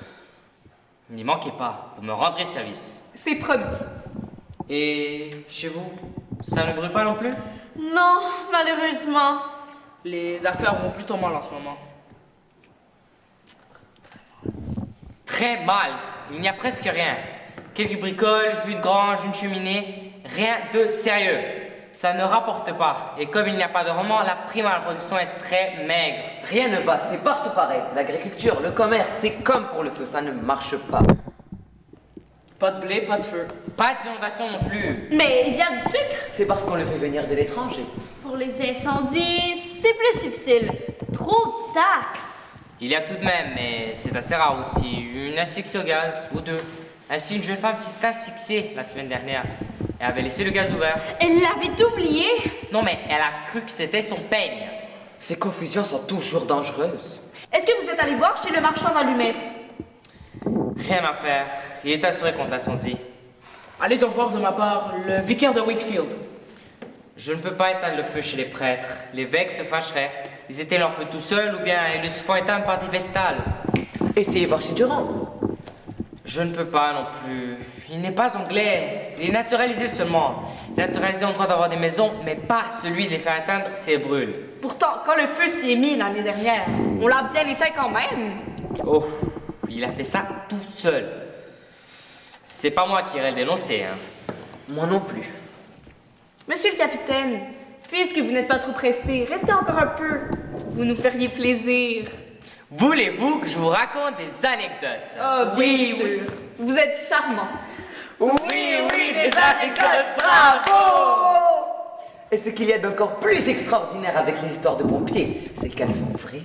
N'y manquez pas, vous me rendrez service. C'est promis. Et chez vous, ça ne brûle pas non plus? Non, malheureusement. Les affaires vont plutôt mal en ce moment. Très mal. Il n'y a presque rien. Quelques bricoles, une grange, une cheminée. Rien de sérieux. Ça ne rapporte pas. Et comme il n'y a pas de rendement, la prime à la production est très maigre. Rien ne va, c'est partout pareil. L'agriculture, le commerce, c'est comme pour le feu, ça ne marche pas. Pas de blé, pas de feu. Pas d'inondation non plus. Mais il y a du sucre. C'est parce qu'on le fait venir de l'étranger. Pour les incendies, c'est plus difficile. Trop de taxes. Il y a tout de même, mais c'est assez rare aussi, une asphyxie au gaz ou deux. Ainsi, une jeune femme s'est asphyxiée la semaine dernière et avait laissé le gaz ouvert. Elle l'avait oublié. Non, mais elle a cru que c'était son peigne. Ces confusions sont toujours dangereuses. Est-ce que vous êtes allé voir chez le marchand d'allumettes? Rien à faire. Il est assuré contre l'incendie. Allez donc voir de ma part le vicaire de Wakefield. Je ne peux pas éteindre le feu chez les prêtres. L'évêque se fâcherait. Ils éteignent leur feu tout seuls ou bien ils le font éteindre par des vestales. Essayez voir chez Durand. Je ne peux pas non plus. Il n'est pas anglais. Il est naturalisé seulement. Les naturalisés ont le droit d'avoir des maisons, mais pas celui de les faire éteindre s'ils brûlent. Pourtant, quand le feu s'y est mis l'année dernière, on l'a bien éteint quand même. Oh, il a fait ça tout seul. C'est pas moi qui irai le dénoncer, hein. Moi non plus. Monsieur le capitaine, puisque vous n'êtes pas trop pressé, restez encore un peu. Vous nous feriez plaisir. Voulez-vous que je vous raconte des anecdotes? Oh, bien sûr. Vous êtes charmant. Oui, des anecdotes, bravo! Et ce qu'il y a d'encore plus extraordinaire avec les histoires de pompiers, c'est qu'elles sont vraies,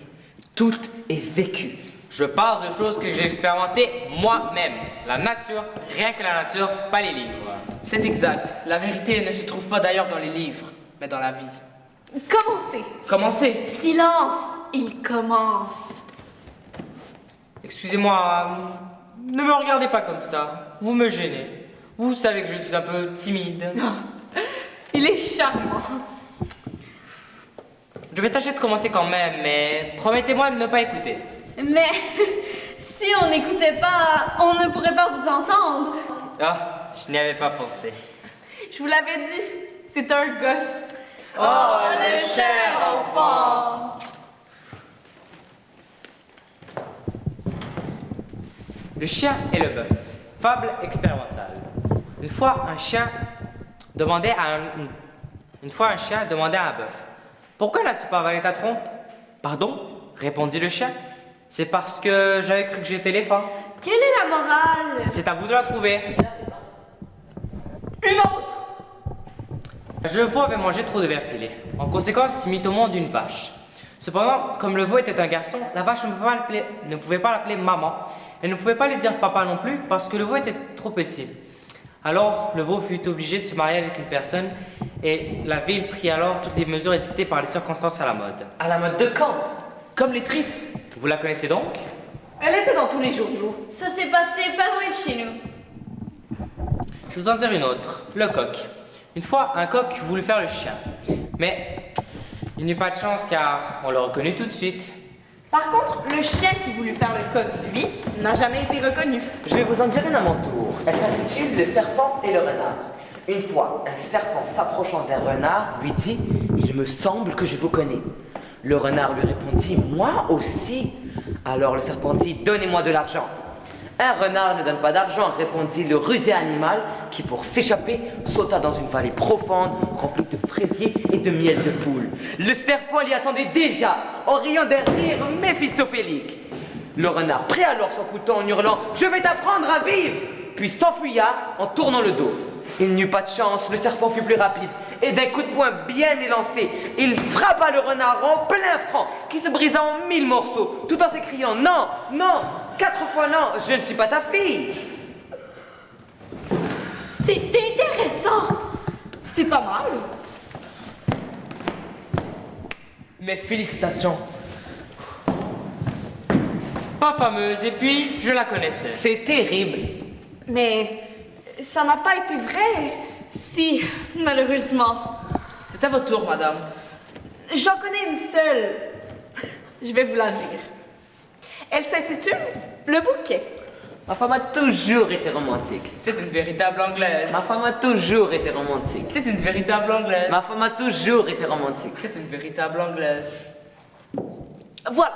toutes et vécues. Je parle de choses que j'ai expérimentées moi-même. La nature, rien que la nature, pas les livres. C'est exact. La vérité ne se trouve pas d'ailleurs dans les livres, mais dans la vie. Commencez. Commencez. Silence, il commence. Excusez-moi, ne me regardez pas comme ça. Vous me gênez. Vous savez que je suis un peu timide. Il est charmant. Je vais tâcher de commencer quand même, mais promettez-moi de ne pas écouter. Mais si on n'écoutait pas, on ne pourrait pas vous entendre. Ah, je n'y avais pas pensé. Je vous l'avais dit, c'est un gosse. Oh, le cher enfant! Le chien et le bœuf. Fable expérimentale. Une fois, un chien demandait à un bœuf. Pourquoi n'as-tu pas avalé ta trompe? Pardon? Répondit le chien. C'est parce que j'avais cru que j'étais éléphant. Quelle est la morale? C'est à vous de la trouver. Une autre. Le veau avait mangé trop de verre pilé. En conséquence, il mit au monde une vache. Cependant, comme le veau était un garçon, la vache ne pouvait pas l'appeler maman. Elle ne pouvait pas lui dire papa non plus parce que le veau était trop petit. Alors, le veau fut obligé de se marier avec une personne et la ville prit alors toutes les mesures édictées par les circonstances à la mode. À la mode de quand? Comme les tripes. Vous la connaissez donc? Elle était dans tous les journaux. Ça s'est passé pas loin de chez nous. Je vais vous en dire une autre. Le coq. Une fois, un coq voulut faire le chien. Mais il n'eut pas de chance car on l'a reconnu tout de suite. Par contre, le chien qui voulut faire le coq, lui, n'a jamais été reconnu. Je vais vous en dire une à mon tour. Elle s'intitule Le serpent et le renard. Une fois, un serpent s'approchant d'un renard lui dit « Il me semble que je vous connais ». Le renard lui répondit « Moi aussi ». Alors le serpent dit « Donnez-moi de l'argent ». Un renard ne donne pas d'argent, répondit le rusé animal qui, pour s'échapper, sauta dans une vallée profonde remplie de fraisiers et de miel de poule. Le serpent l'y attendait déjà, en riant d'un rire méphistophélique. Le renard prit alors son couteau en hurlant « Je vais t'apprendre à vivre !» puis s'enfuya en tournant le dos. Il n'eut pas de chance, le serpent fut plus rapide, et d'un coup de poing bien élancé, il frappa le renard en plein franc, qui se brisa en 1000 morceaux, tout en s'écriant « Non, non, 4 fois non, je ne suis pas ta fille !» C'est intéressant. C'est pas mal. Mes félicitations. Pas fameuse, et puis je la connaissais. C'est terrible. Mais ça n'a pas été vrai. Si, malheureusement. C'est à votre tour, madame. J'en connais une seule. Je vais vous la dire. Elle s'intitule Le bouquet. Ma femme a toujours été romantique. C'est une véritable anglaise. Ma femme a toujours été romantique. C'est une véritable anglaise. Ma femme a toujours été romantique. C'est une véritable anglaise. Voilà.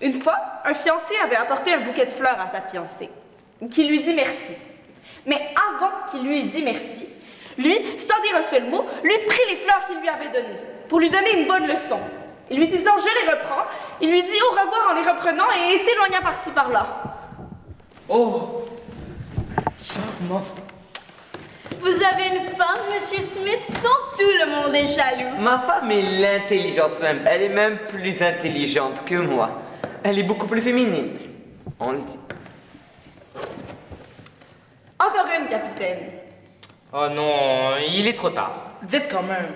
Une fois, un fiancé avait apporté un bouquet de fleurs à sa fiancée, qui lui dit merci. Mais avant qu'il lui ait dit merci, lui, sans dire un seul mot, lui prit les fleurs qu'il lui avait données, pour lui donner une bonne leçon. Et lui disant « je les reprends », il lui dit au revoir en les reprenant et s'éloigna par-ci par-là. Oh, charmant. Vous avez une femme, Monsieur Smith, dont tout le monde est jaloux. Ma femme est l'intelligence même. Elle est même plus intelligente que moi. Elle est beaucoup plus féminine. On le dit. Encore une, capitaine. Oh non, il est trop tard. Dites quand même.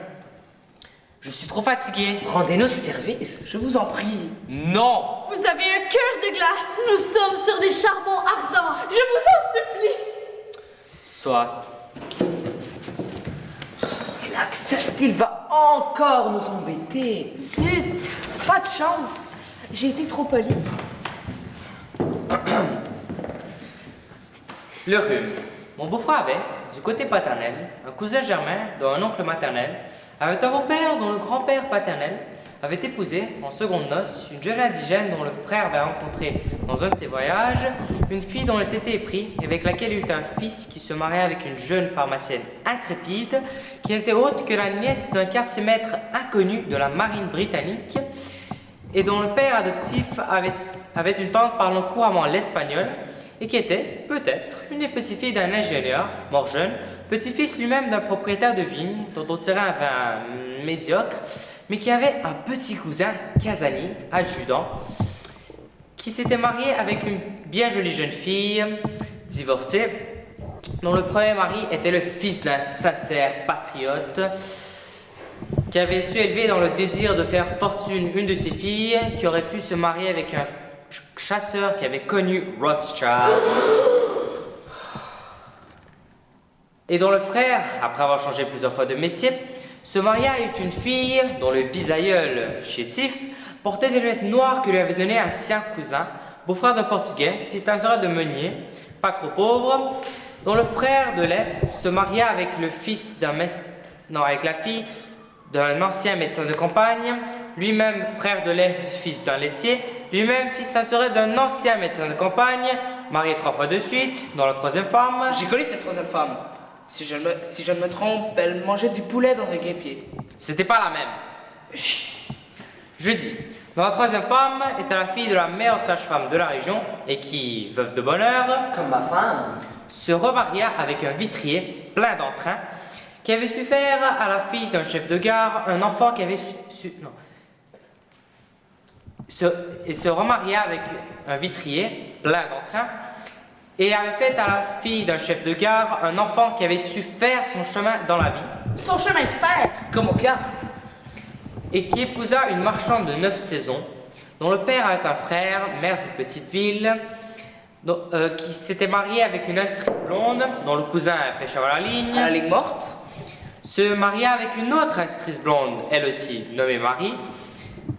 Je suis trop fatigué. Rendez-nous ce service. Je vous en prie. Non! Vous avez un cœur de glace. Nous sommes sur des charbons ardents. Je vous en supplie. Soit. Elle accepte, il va encore nous embêter. Zut! Pas de chance. J'ai été trop polie. Le rhume. Mon beau-frère avait, du côté paternel, un cousin germain dont un oncle maternel avait un beau-père dont le grand-père paternel avait épousé, en seconde noces, une jeune indigène dont le frère avait rencontré dans un de ses voyages une fille dont il s'était épris et avec laquelle il eut un fils qui se mariait avec une jeune pharmacienne intrépide qui n'était autre que la nièce d'un quartier-maître inconnu de la marine britannique et dont le père adoptif avait une tante parlant couramment l'espagnol et qui était, peut-être, une des petites-filles d'un ingénieur, mort jeune, petit-fils lui-même d'un propriétaire de vigne dont on tirait un vin médiocre, mais qui avait un petit cousin, Casani, adjudant, qui s'était marié avec une bien jolie jeune fille, divorcée, dont le premier mari était le fils d'un sincère patriote, qui avait su élever dans le désir de faire fortune une de ses filles, qui aurait pu se marier avec un chasseur qui avait connu Rothschild, et dont le frère, après avoir changé plusieurs fois de métier, se maria avec une fille dont le bisaïeul, chétif, portait des lunettes noires que lui avait données un sien cousin, beau-frère d'un Portugais, fils d'un de meunier, pas trop pauvre, dont le frère de lait se maria avec le fils avec la fille d'un ancien médecin de campagne, lui-même frère de lait du fils d'un laitier, lui-même fils d'un ancien médecin de campagne, marié 3 fois de suite, dont la troisième femme. J'ai connu cette troisième femme. Si je ne me trompe, elle mangeait du poulet dans un guêpier. C'était pas la même. Chut. Je dis, dont la troisième femme était la fille de la meilleure sage-femme de la région et qui, veuve de bonheur, Comme ma femme. se remaria avec un vitrier plein d'entrain qui avait su faire à la fille d'un chef de gare un enfant qui avait se remaria avec un vitrier plein d'entrain et avait fait à la fille d'un chef de gare un enfant qui avait su faire son chemin dans la vie, Son chemin de fer. Comme aux cartes. et qui épousa une marchande de 9 saisons, dont le père avait un frère, maire d'une petite ville, qui s'était marié avec une instructrice blonde, dont le cousin pêchait à la ligne, À la ligne morte. se maria avec une autre instructrice blonde, elle aussi, nommée Marie,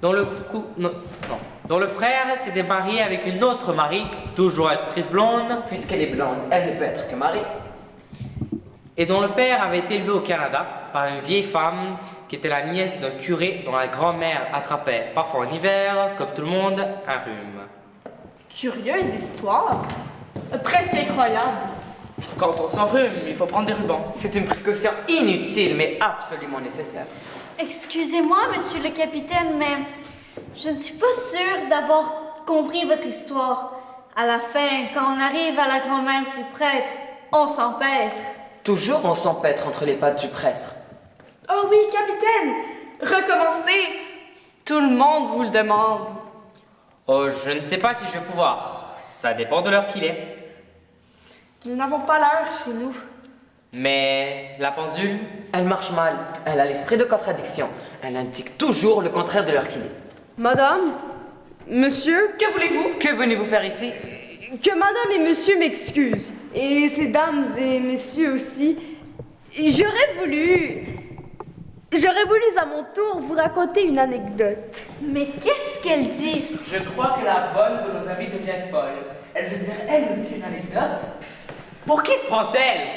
dont le frère s'était marié avec une autre Marie, toujours instructrice blonde, Puisqu'elle est blonde, elle ne peut être que Marie. et dont le père avait été élevé au Canada par une vieille femme qui était la nièce d'un curé dont la grand-mère attrapait, parfois en hiver, comme tout le monde, un rhume. Curieuse histoire. Presque incroyable. Quand on s'enrhume, il faut prendre des rubans. C'est une précaution inutile, mais absolument nécessaire. Excusez-moi, monsieur le capitaine, mais je ne suis pas sûre d'avoir compris votre histoire. À la fin, quand on arrive à la grand-mère du prêtre, on s'empêtre. Toujours on s'empêtre entre les pattes du prêtre. Oh oui, capitaine. Recommencez. Tout le monde vous le demande. Oh, je ne sais pas si je vais pouvoir. Ça dépend de l'heure qu'il est. Nous n'avons pas l'heure chez nous. Mais la pendule, Elle marche mal, elle a l'esprit de contradiction. Elle indique toujours le contraire de l'heure qu'il est. Madame, monsieur, Que voulez-vous? Que venez-vous faire ici? que madame et monsieur m'excusent. Et ces dames et messieurs aussi. J'aurais voulu à mon tour vous raconter une anecdote. Mais qu'est-ce qu'elle dit? Je crois que la bonne de nos amis devient folle. Elle veut dire elle aussi une anecdote. pour qui se prend-elle?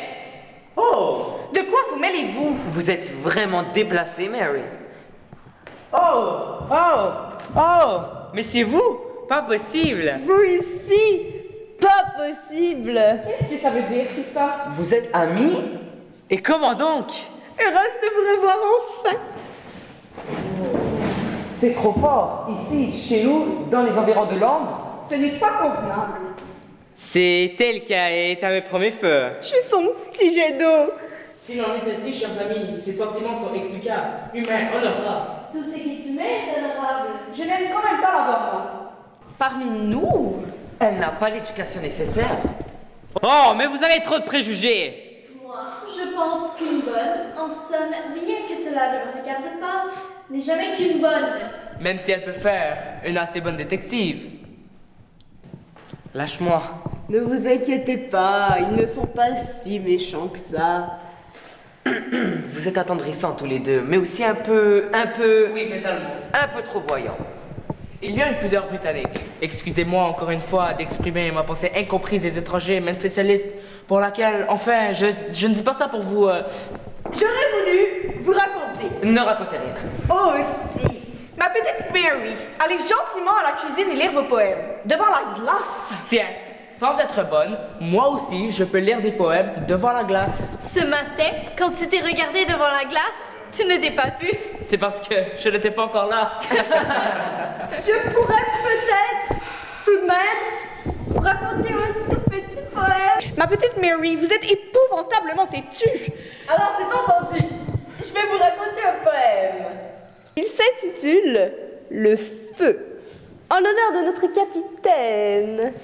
Oh! De quoi vous mêlez-vous? Vous êtes vraiment déplacée, Mary. Mais c'est vous? Pas possible! Vous ici, pas possible. Qu'est-ce que ça veut dire tout ça? Vous êtes amis? Et comment donc? Heureuse de vous revoir enfin. C'est trop fort. Ici, chez nous, dans les environs de Londres. Ce n'est pas convenable. C'est elle qui a éteint mes premiers feux. Je suis son petit jet d'eau. S'il en est ainsi, chers amis, ces sentiments sont explicables, humains, honorables. Tout ce qui est humain est honorable. Je n'aime quand même pas l'avoir, moi. Parmi nous? Elle n'a pas l'éducation nécessaire. Oh, mais vous avez trop de préjugés! Moi, je pense qu'une bonne, en somme, bien que cela ne me regarde pas, n'est jamais qu'une bonne. Même si elle peut faire une assez bonne détective. Lâche-moi. Ne vous inquiétez pas, ils ne sont pas si méchants que ça. Vous êtes attendrissants tous les deux, mais aussi un peu... Oui, c'est ça le mot. un peu trop voyants. Il y a une pudeur britannique. Excusez-moi encore une fois d'exprimer ma pensée incomprise des étrangers, même spécialistes, pour laquelle, enfin, je ne dis pas ça pour vous... J'aurais voulu vous raconter. Ne racontez rien. Aussi. Ma petite Mary, allez gentiment à la cuisine et lire vos poèmes. Devant la glace. Tiens, sans être bonne, moi aussi, je peux lire des poèmes devant la glace. Ce matin, quand tu t'es regardé devant la glace, tu ne t'es pas vu. C'est parce que je n'étais pas encore là. Je pourrais peut-être, tout de même, vous raconter un tout petit poème. Ma petite Mary, vous êtes épouvantablement têtue. Alors, c'est entendu. Je vais vous raconter un poème. Il s'intitule Le feu, en l'honneur de notre capitaine.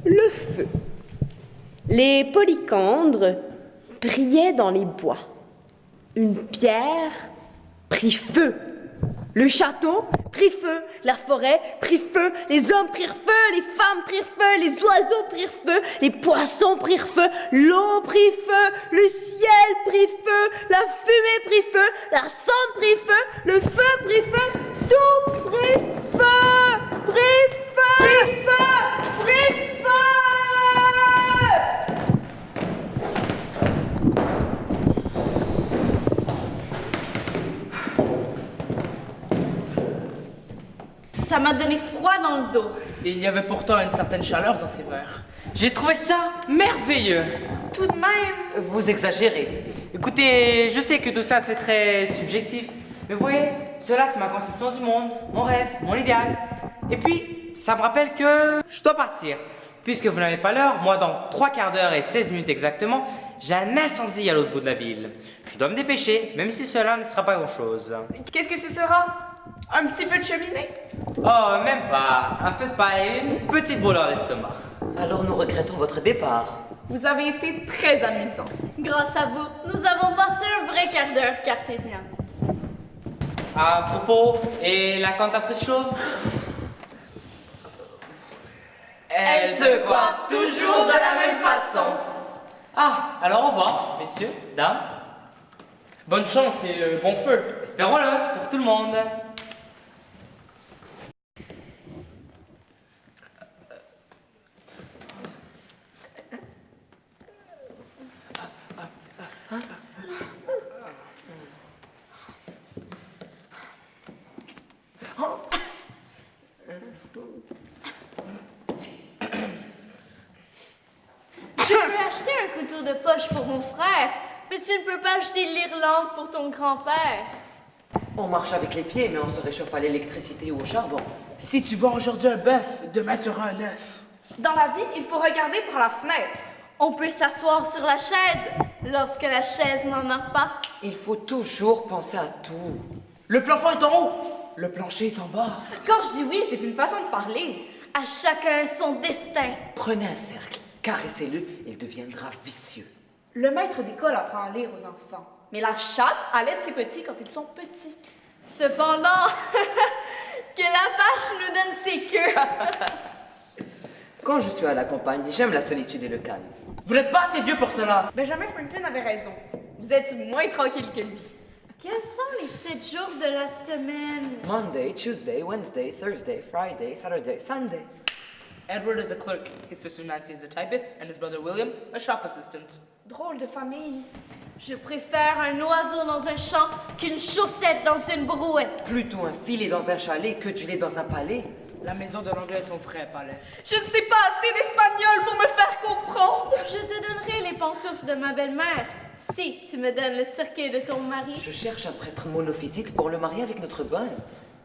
Le feu. Les polycandres brillaient dans les bois. Une pierre prit feu. Le château prit feu. La forêt prit feu. Les hommes prirent feu. Les femmes prirent feu. Les oiseaux prirent feu. Les poissons prirent feu. L'eau prit feu. Le ciel prit feu. La fumée prit feu. La cendre prit feu. Le feu prit feu. Tout prit feu. Prit feu. Prit feu. Prit feu. Ça m'a donné froid dans le dos. Il y avait pourtant une certaine chaleur dans ces vers. J'ai trouvé ça merveilleux. Tout de même. Vous exagérez. Écoutez, je sais que tout ça c'est très subjectif, mais vous voyez, cela c'est ma conception du monde, mon rêve, mon idéal. Et puis, ça me rappelle que je dois partir. Puisque vous n'avez pas l'heure, moi dans 3 quarts d'heure et 16 minutes exactement, j'ai un incendie à l'autre bout de la ville. Je dois me dépêcher, même si cela ne sera pas grand-chose. Qu'est-ce que ce sera? Un petit feu de cheminée? Oh, même pas. Un feu de paille et une petite brûlure d'estomac. Alors nous regrettons votre départ. Vous avez été très amusant. Grâce à vous, nous avons passé un vrai quart d'heure cartésien. À propos, et la cantatrice chauve? Elle se coiffe toujours de la même façon. Ah, alors au revoir, messieurs, dames. Bonne chance et bon feu. Espérons-le pour tout le monde. Je peux acheter un couteau de poche pour mon frère, mais tu ne peux pas acheter l'Irlande pour ton grand-père. On marche avec les pieds, mais on se réchauffe à l'électricité ou au charbon. Si tu vois aujourd'hui un bœuf, demain tu auras un œuf. Dans la vie, il faut regarder par la fenêtre. On peut s'asseoir sur la chaise lorsque la chaise n'en a pas. Il faut toujours penser à tout. Le plafond est en haut, le plancher est en bas. Quand je dis oui, c'est une façon de parler. À chacun son destin. Prenez un cercle, caressez-le, il deviendra vicieux. Le maître d'école apprend à lire aux enfants. Mais la chatte allaite ses petits quand ils sont petits. Cependant, que la vache nous donne ses queues. Quand je suis à la campagne, j'aime la solitude et le calme. Vous n'êtes pas assez vieux pour cela. Benjamin Franklin avait raison. Vous êtes moins tranquille que lui. Quels sont les 7 jours de la semaine? Monday, Tuesday, Wednesday, Thursday, Friday, Saturday, Sunday. Edward is a clerk, his sister Nancy is a typist, and his brother William, a shop assistant. Drôle de famille. Je préfère un oiseau dans un champ qu'une chaussette dans une brouette. Plutôt un filet dans un chalet que du lait dans un palais. La maison de l'anglais est son vrai palais. Je ne sais pas assez d'espagnol pour me faire comprendre. Je te donnerai les pantoufles de ma belle-mère si tu me donnes le cercueil de ton mari. Je cherche un prêtre monophysite pour le marier avec notre bonne.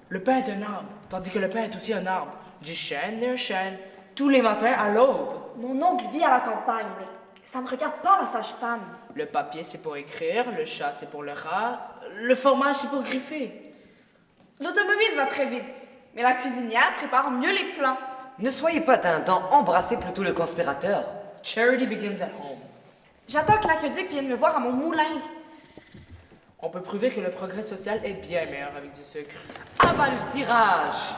Le pain est un arbre, tandis que le pain est aussi un arbre. Du chêne et un chêne, tous les matins à l'aube. Mon oncle vit à la campagne, mais ça ne regarde pas la sage-femme. Le papier c'est pour écrire, le chat c'est pour le rat, le fromage c'est pour griffer. L'automobile va très vite, mais la cuisinière prépare mieux les plats. Ne soyez pas dindans, embrassez plutôt le conspirateur. Charity begins at home. J'attends que l'aqueduc vienne me voir à mon moulin. On peut prouver que le progrès social est bien meilleur avec du sucre. Ah bah le cirage!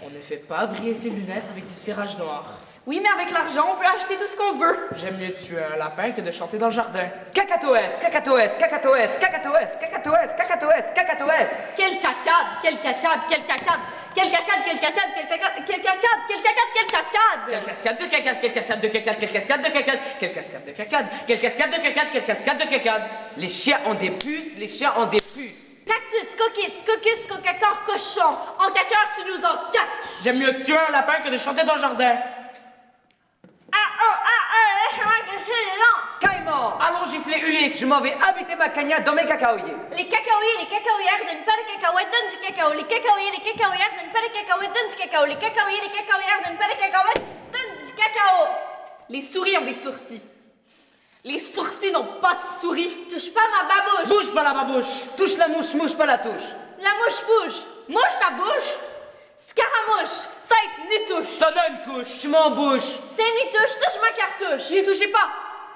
On ne fait pas briller ses lunettes avec du cirage noir. Oui, mais avec l'argent, on peut acheter tout ce qu'on veut. J'aime mieux tuer un lapin que de chanter dans le jardin. Cacatoès, cacatoès, cacatoès, cacatoès, cacatoès, cacatoès, cacatoès. Quelle cacade, quelle cacade, quelle cacade. Quelle cacade, quelle cacade, quelle cacade, quelle cacade, quelle cacade, quelle cacade. Quelle cascade de cacade, quelle cascade de cacade, quelle cascade de cacade, quelle cascade de cacade, quelle cascade de cacade, quelle cascade de cacade. Les chiens ont des puces, les chiens ont des puces. Cactus, coquis, cocus, cocacore, cochon. En caqueur, tu nous en caques. J'aime mieux tuer un lapin que de chanter dans le jardin. Laisse-moi cacher les dents. Caïman, Allons gifler Ulysse. je m'en vais habiter ma cagna dans mes cacaoyers. Les cacaoyers, les cacaoyères donnent pas de cacahuètes, donnent du cacao. Les cacaoyers, les cacaoyères donnent pas de cacahuètes, donnent du cacao. Les cacaoyers, les cacaoyères donnent pas de cacahuètes, donnent du cacao. Les souris ont des sourcils. Les sourcils n'ont pas de souris. Touche pas ma babouche. Bouge pas la babouche. Touche la mouche, mouche pas la touche. La mouche bouge. Mouche ta bouche. Scaramouche. Tête ni touche. T'en as une couche. Je m'en bouche. C'est mi touche, touche ma cartouche. N'y touchez pas.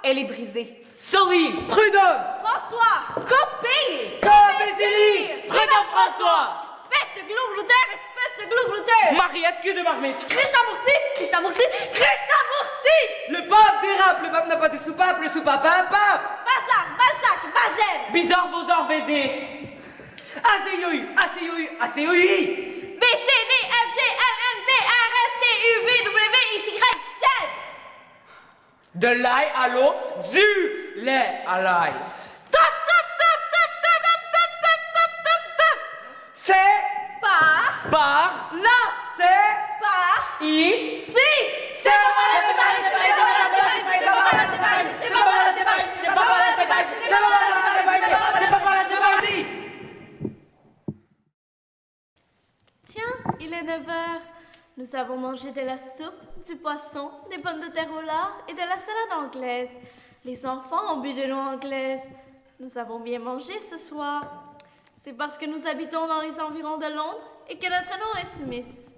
Elle est brisée. Soline. Prud'homme, François. Copé. Copézélie, Prénom François. Espèce de glouglouteur, espèce de glouglouteur. Mariette cul de marmite. Krishnamurti. Krishnamurti. Krishnamurti. le pape dérape, le pape n'a pas de soupape, le soupape a un pape. Bazar, Balzac, Bazel. Bizarre, beaux baiser. Asséyoui, asséyoui, asséyoui. B, C, D, F, G, L, N, P, R, S, T, U, V, W, X, Y, Z. De l'ail à l'eau, du lait à l'ail. Taf, taf, taf, taf, taf, taf, taf, taf, taf, taf, taf. C'est, Par, Par, Là. c'est, par. Ici. C'est pas mal, c'est pas mal, c'est pas mal, c'est pas mal, c'est pas mal, c'est pas mal, c'est pas mal, c'est pas mal, c'est pas mal, c'est pas mal, c'est pas mal, c'est pas mal. Tiens, il est 9 heures. Nous avons mangé de la soupe, du poisson, des pommes de terre au lard et de la salade anglaise. Les enfants ont bu de l'eau anglaise. Nous avons bien mangé ce soir. C'est parce que nous habitons dans les environs de Londres et que notre nom est Smith.